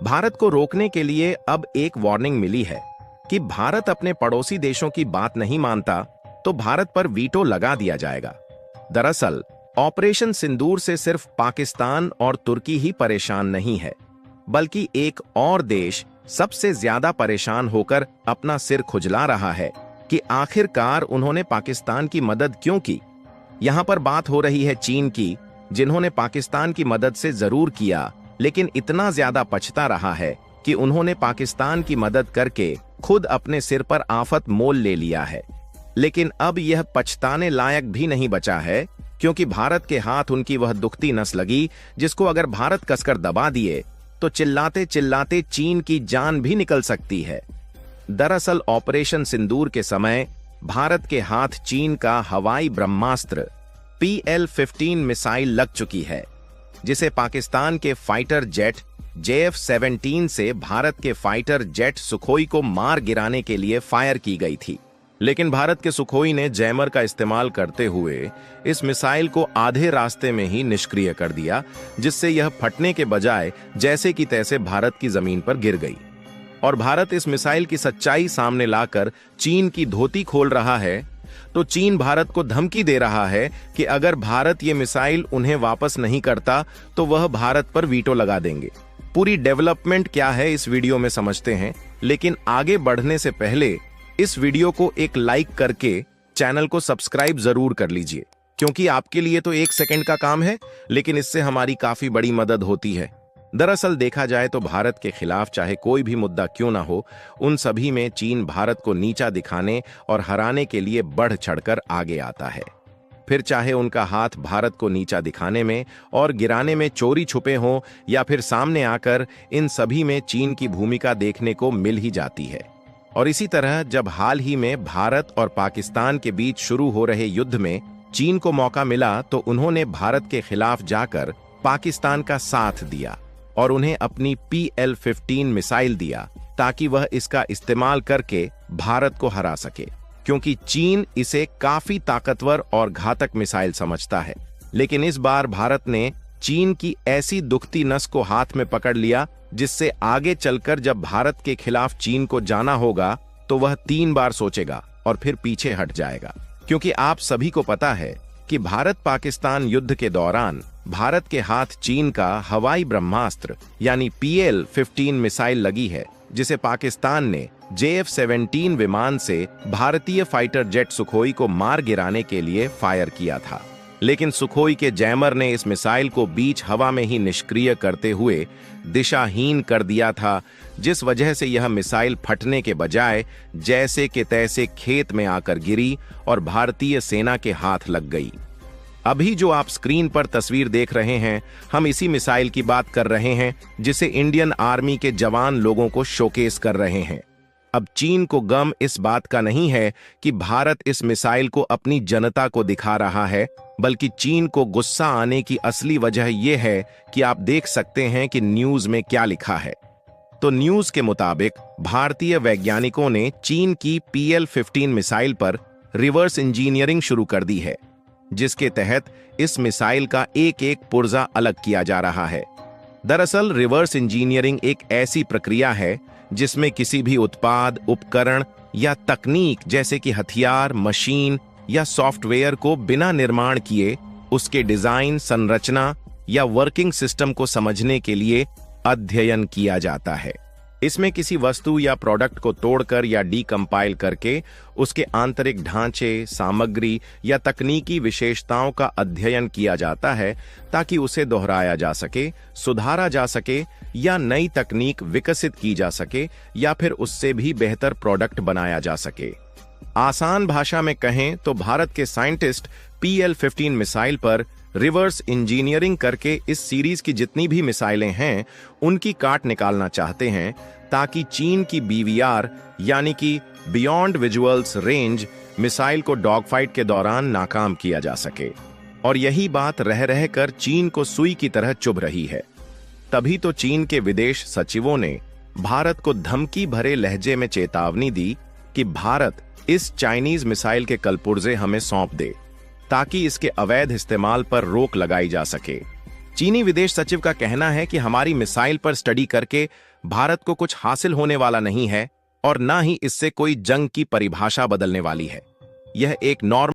भारत को रोकने के लिए अब एक वार्निंग मिली है कि भारत अपने पड़ोसी देशों की बात नहीं मानता तो भारत पर वीटो लगा दिया जाएगा। दरअसल ऑपरेशन सिंदूर से सिर्फ पाकिस्तान और तुर्की ही परेशान नहीं है, बल्कि एक और देश सबसे ज्यादा परेशान होकर अपना सिर खुजला रहा है कि आखिरकार उन्होंने पाकिस्तान की मदद क्यों की। यहां पर बात हो रही है चीन की, जिन्होंने पाकिस्तान की मदद से जरूर किया, लेकिन इतना ज्यादा पछता रहा है कि उन्होंने पाकिस्तान की मदद करके खुद अपने सिर पर आफत मोल ले लिया है। लेकिन अब यह पछताने लायक भी नहीं बचा है, क्योंकि भारत के हाथ उनकी वह दुखती नस लगी जिसको अगर भारत कसकर दबा दिए तो चिल्लाते चिल्लाते चीन की जान भी निकल सकती है। दरअसल ऑपरेशन सिंदूर के समय भारत के हाथ चीन का हवाई ब्रह्मास्त्र PL-15 मिसाइल लग चुकी है, जिसे पाकिस्तान के फाइटर जेट JF-17 से भारत के फाइटर जेट सुखोई को मार गिराने के लिए फायर की गई थी। लेकिन भारत के सुखोई ने जैमर का इस्तेमाल करते हुए इस मिसाइल को आधे रास्ते में ही निष्क्रिय कर दिया, जिससे यह फटने के बजाय जैसे कि तैसे भारत की जमीन पर गिर गई। और भारत इस मिसाइल की सच्चाई सामने लाकर चीन की धोती खोल रहा है, तो चीन भारत को धमकी दे रहा है कि अगर भारत ये मिसाइल उन्हें वापस नहीं करता तो वह भारत पर वीटो लगा देंगे। पूरी डेवलपमेंट क्या है इस वीडियो में समझते हैं, लेकिन आगे बढ़ने से पहले इस वीडियो को एक लाइक करके चैनल को सब्सक्राइब जरूर कर लीजिए, क्योंकि आपके लिए तो 1 सेकंड का काम है, लेकिन इससे हमारी काफी बड़ी मदद होती है। दरअसल देखा जाए तो भारत के खिलाफ चाहे कोई भी मुद्दा क्यों ना हो, उन सभी में चीन भारत को नीचा दिखाने और हराने के लिए बढ़ चढ़कर आगे आता है। फिर चाहे उनका हाथ भारत को नीचा दिखाने में और गिराने में चोरी छुपे हों या फिर सामने आकर, इन सभी में चीन की भूमिका देखने को मिल ही जाती है। और इसी तरह जब हाल ही में भारत और पाकिस्तान के बीच शुरू हो रहे युद्ध में चीन को मौका मिला, तो उन्होंने भारत के खिलाफ जाकर पाकिस्तान का साथ दिया और उन्हें अपनी PL-15 मिसाइल दिया, ताकि वह इसका इस्तेमाल करके भारत को हरा सके, क्योंकि चीन इसे काफी ताकतवर और घातक मिसाइल समझता है। लेकिन इस बार भारत ने चीन की ऐसी दुखती नस को हाथ में पकड़ लिया, जिससे आगे चलकर जब भारत के खिलाफ चीन को जाना होगा तो वह 3 बार सोचेगा और फिर पीछे हट जाएगा। क्योंकि आप सभी को पता है कि भारत पाकिस्तान युद्ध के दौरान भारत के हाथ चीन का हवाई ब्रह्मास्त्र यानी PL-15 मिसाइल लगी है, जिसे पाकिस्तान ने JF-17 विमान से भारतीय फाइटर जेट सुखोई को मार गिराने के लिए फायर किया था। लेकिन सुखोई के जैमर ने इस मिसाइल को बीच हवा में ही निष्क्रिय करते हुए दिशाहीन कर दिया था, जिस वजह से यह मिसाइल फटने के बजाय जैसे के तैसे खेत में आकर गिरी और भारतीय सेना के हाथ लग गई। अभी जो आप स्क्रीन पर तस्वीर देख रहे हैं, हम इसी मिसाइल की बात कर रहे हैं, जिसे इंडियन आर्मी के जवान लोगों को शोकेस कर रहे हैं। अब चीन को गम इस बात का नहीं है कि भारत इस मिसाइल को अपनी जनता को दिखा रहा है, बल्कि चीन को गुस्सा आने की असली वजह यह है कि आप देख सकते हैं कि न्यूज में क्या लिखा है। तो न्यूज के मुताबिक भारतीय वैज्ञानिकों ने चीन की PL-15 मिसाइल पर रिवर्स इंजीनियरिंग शुरू कर दी है, जिसके तहत इस मिसाइल का एक एक पुर्जा अलग किया जा रहा है। दरअसल रिवर्स इंजीनियरिंग एक ऐसी प्रक्रिया है जिसमें किसी भी उत्पाद, उपकरण या तकनीक जैसे कि हथियार, मशीन या सॉफ्टवेयर को बिना निर्माण किए उसके डिजाइन, संरचना या वर्किंग सिस्टम को समझने के लिए अध्ययन किया जाता है। इसमें किसी वस्तु या प्रोडक्ट को तोड़कर या डीकंपाइल करके उसके आंतरिक ढांचे, सामग्री या तकनीकी विशेषताओं का अध्ययन किया जाता है, ताकि उसे दोहराया जा सके, सुधारा जा सके या नई तकनीक विकसित की जा सके या फिर उससे भी बेहतर प्रोडक्ट बनाया जा सके। आसान भाषा में कहें तो भारत के साइंटिस्ट PL-15 मिसाइल पर रिवर्स इंजीनियरिंग करके इस सीरीज की जितनी भी मिसाइलें हैं उनकी काट निकालना चाहते हैं, ताकि चीन की BVR यानी कि बियॉन्ड विजुअल्स रेंज मिसाइल को डॉग फाइट के दौरान नाकाम किया जा सके। और यही बात रह रहकर चीन को सुई की तरह चुभ रही है। तभी तो चीन के विदेश सचिवों ने भारत को धमकी भरे लहजे में चेतावनी दी कि भारत इस चाइनीज मिसाइल के कलपुर्जे हमें सौंप दे, ताकि इसके अवैध इस्तेमाल पर रोक लगाई जा सके। चीनी विदेश सचिव का कहना है कि हमारी मिसाइल पर स्टडी करके भारत को कुछ हासिल होने वाला नहीं है और न ही इससे कोई जंग की परिभाषा बदलने वाली है। यह एक नॉर्मल